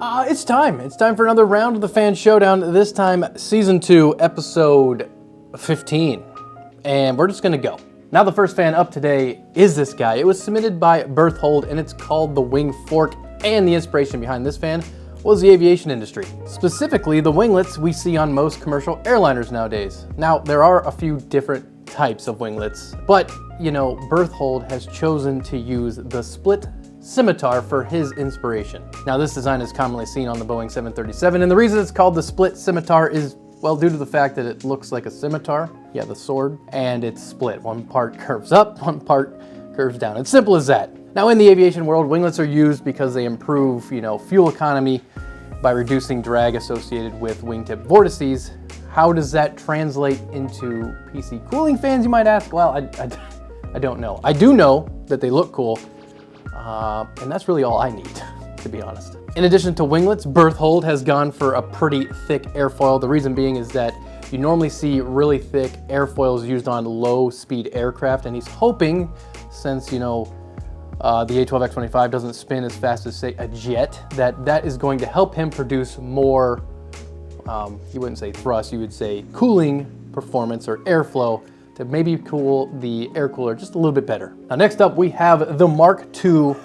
It's time. It's time for another round of the Fan Showdown, this time Season 2, Episode 15. And we're just gonna go. Now the first fan up today is this guy. It was submitted by Berthold and it's called the WINGFORK, and the inspiration behind this fan was the aviation industry. Specifically, the winglets we see on most commercial airliners nowadays. Now, there are a few different types of winglets, but you know, Berthold has chosen to use the split scimitar for his inspiration. Now, this design is commonly seen on the Boeing 737, and the reason it's called the split scimitar is, well, due to the fact that it looks like a scimitar, yeah, the sword, and it's split. One part curves up, one part curves down. It's simple as that. Now, in the aviation world, winglets are used because they improve, you know, fuel economy by reducing drag associated with wingtip vortices. How does that translate into PC cooling fans, you might ask? Well, I don't know. I do know that they look cool, and that's really all I need, to be honest. In addition to winglets, Berthold has gone for a pretty thick airfoil. The reason being is that you normally see really thick airfoils used on low-speed aircraft, and he's hoping, since, you know, the A12X25 doesn't spin as fast as, say, a jet, that is going to help him produce more, you wouldn't say thrust, you would say cooling performance or airflow to maybe cool the air cooler just a little bit better. Now, next up, we have the Mark II.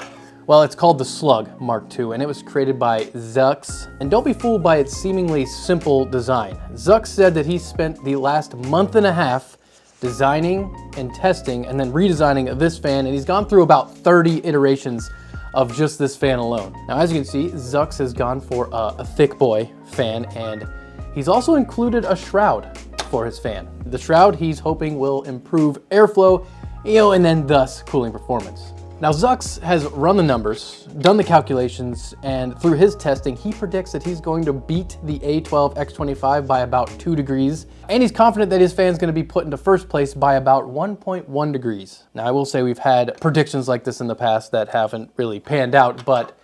Well, it's called the SLUG Mark II, and it was created by Zuxx. And don't be fooled by its seemingly simple design. Zuxx said that he spent the last month and a half designing and testing and then redesigning this fan, and he's gone through about 30 iterations of just this fan alone. Now, as you can see, Zuxx has gone for a thick boy fan, and he's also included a shroud for his fan. The shroud he's hoping will improve airflow, you know, and then thus cooling performance. Now, Zuxx has run the numbers, done the calculations, and through his testing, he predicts that he's going to beat the A12X25 by about 2 degrees, and he's confident that his fan's going to be put into first place by about 1.1 degrees. Now, I will say we've had predictions like this in the past that haven't really panned out, but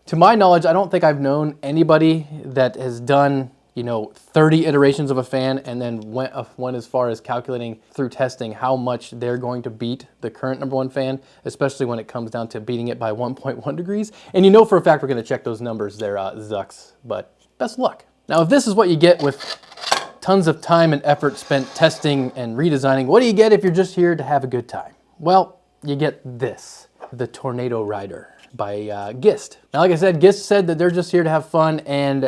to my knowledge, I don't think I've known anybody that has done, you know, 30 iterations of a fan and then went as far as calculating through testing how much they're going to beat the current #1 fan, especially when it comes down to beating it by 1.1 degrees. And you know for a fact we're going to check those numbers there, Zuxx, but best of luck. Now, if this is what you get with tons of time and effort spent testing and redesigning, what do you get if you're just here to have a good time? Well, you get this, the TORNADORIDER by Gist. Now, like I said, Gist said that they're just here to have fun, and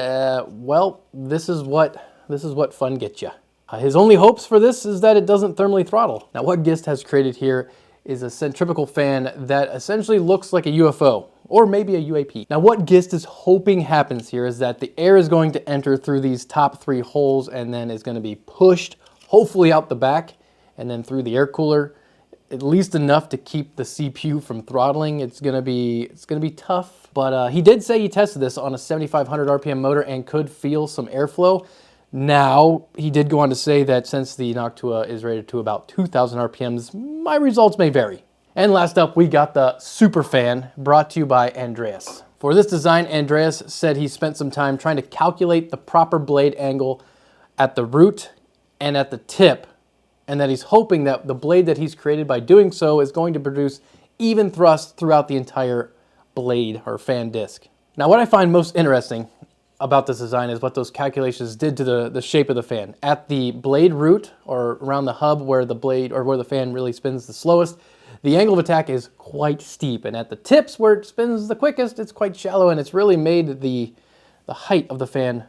well, this is what fun gets you. His only hopes for this is that it doesn't thermally throttle. Now, what Gist has created here is a centrifugal fan that essentially looks like a UFO, or maybe a UAP. Now, what Gist is hoping happens here is that the air is going to enter through these top 3 holes and then is going to be pushed, hopefully out the back, and then through the air cooler, at least enough to keep the CPU from throttling. It's gonna be tough, but he did say he tested this on a 7,500 RPM motor and could feel some airflow. Now, he did go on to say that since the Noctua is rated to about 2,000 RPMs, my results may vary. And last up, we got the SUPERFAN, brought to you by Andreas. For this design, Andreas said he spent some time trying to calculate the proper blade angle at the root and at the tip, and that he's hoping that the blade that he's created by doing so is going to produce even thrust throughout the entire blade or fan disc. Now, what I find most interesting about this design is what those calculations did to the shape of the fan. At the blade root, or around the hub where the blade or where the fan really spins the slowest, the angle of attack is quite steep, and at the tips where it spins the quickest, it's quite shallow, and it's really made the height of the fan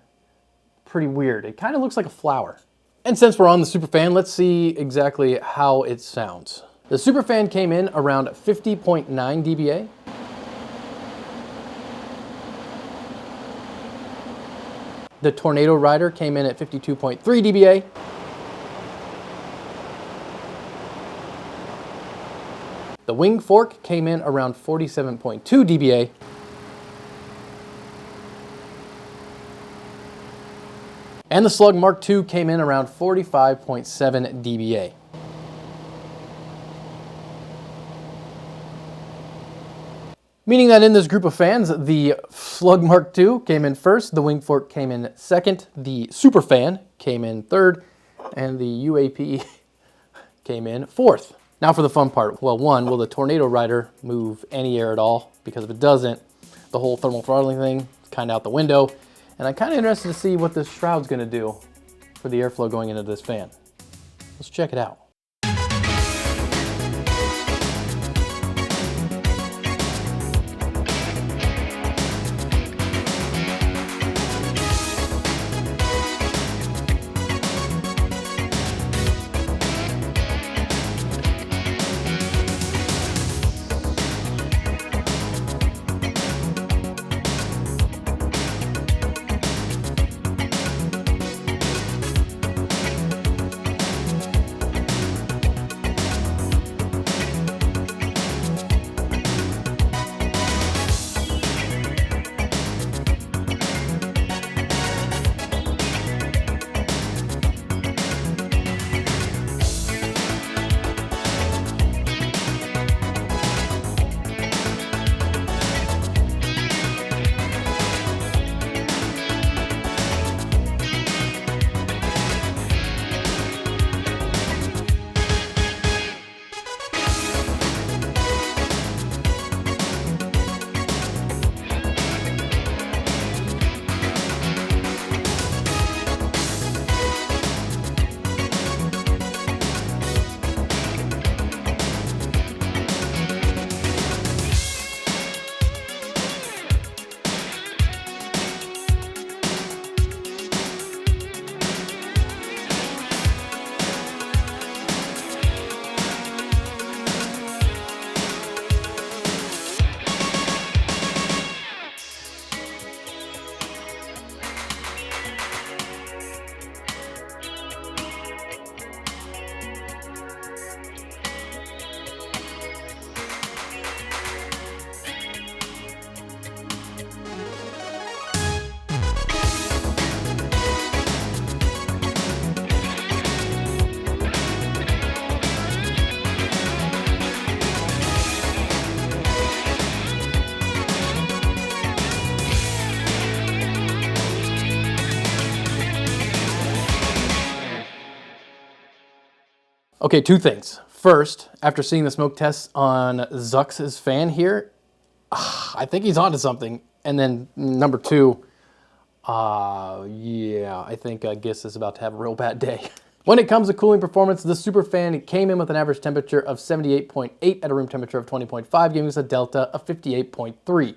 pretty weird. It kind of looks like a flower. And since we're on the SUPERFAN, let's see exactly how it sounds. The SUPERFAN came in around 50.9 dBA. The TORNADORIDER came in at 52.3 dBA. The WINGFORK came in around 47.2 dBA. And the SLUG Mark II came in around 45.7 dBA. Meaning that in this group of fans, the SLUG Mark II came in first, the WINGFORK came in second, the SUPERFAN came in third, and the UAP came in fourth. Now for the fun part. Well, one, will the TORNADORIDER move any air at all? Because if it doesn't, the whole thermal throttling thing is kind of out the window. And I'm kind of interested to see what this shroud's going to do for the airflow going into this fan. Let's check it out. Okay, two things. First, after seeing the smoke tests on Zuxx's fan here, I think he's onto something. And then number two, yeah, I think Gis is about to have a real bad day. When it comes to cooling performance, the SUPERFAN came in with an average temperature of 78.8 at a room temperature of 20.5, giving us a delta of 58.3.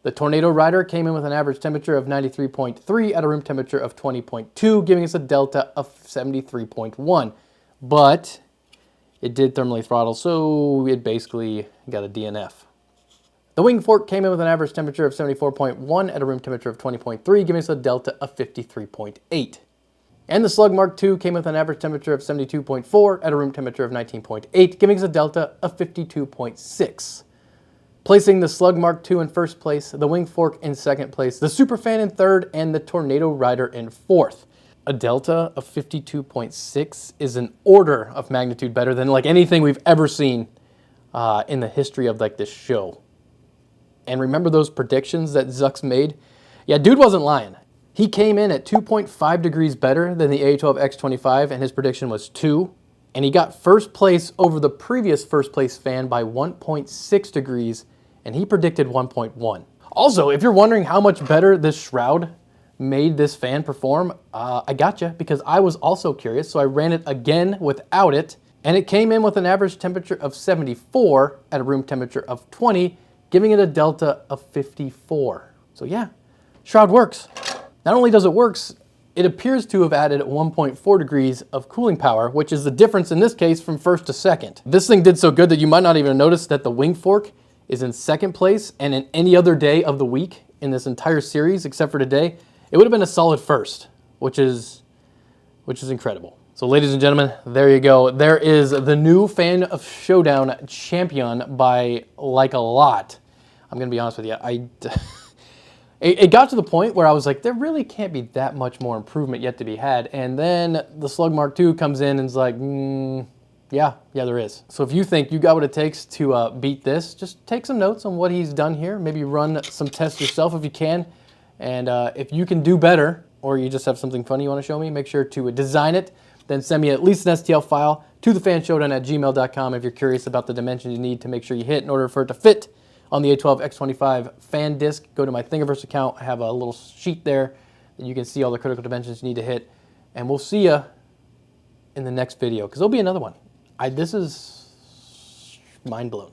The TORNADORIDER came in with an average temperature of 93.3 at a room temperature of 20.2, giving us a delta of 73.1. But it did thermally throttle, so it basically got a DNF. The WINGFORK came in with an average temperature of 74.1 at a room temperature of 20.3, giving us a delta of 53.8. And the SLUG Mark II came with an average temperature of 72.4 at a room temperature of 19.8, giving us a delta of 52.6. Placing the SLUG Mark II in first place, the WINGFORK in second place, the SUPERFAN in third, and the TORNADORIDER in fourth. A delta of 52.6 is an order of magnitude better than like anything we've ever seen in the history of like this show. And remember those predictions that Zuxx made? Yeah, dude wasn't lying. He came in at 2.5 degrees better than the A12X25, and his prediction was 2. And he got first place over the previous first place fan by 1.6 degrees, and he predicted 1.1. Also, if you're wondering how much better this shroud made this fan perform, I gotcha, because I was also curious, so I ran it again without it, and it came in with an average temperature of 74 at a room temperature of 20, giving it a delta of 54. So yeah, shroud works. Not only does it work, it appears to have added 1.4 degrees of cooling power, which is the difference in this case from first to second. This thing did so good that you might not even notice that the WINGFORK is in second place, and in any other day of the week in this entire series, except for today, it would have been a solid first, which is incredible. So ladies and gentlemen, there you go. There is the new Fan of Showdown champion by like a lot. I'm gonna be honest with you, it got to the point where I was like, there really can't be that much more improvement yet to be had. And then the SLUG Mark II comes in and is like, yeah, there is. So if you think you got what it takes to beat this, just take some notes on what he's done here. Maybe run some tests yourself if you can. And if you can do better, or you just have something funny you want to show me, make sure to design it. Then send me at least an STL file to thefanshowdown@gmail.com if you're curious about the dimensions you need to make sure you hit in order for it to fit on the A12X25 fan disc. Go to my Thingiverse account. I have a little sheet there that you can see all the critical dimensions you need to hit. And we'll see you in the next video, because there'll be another one. This is mind blown.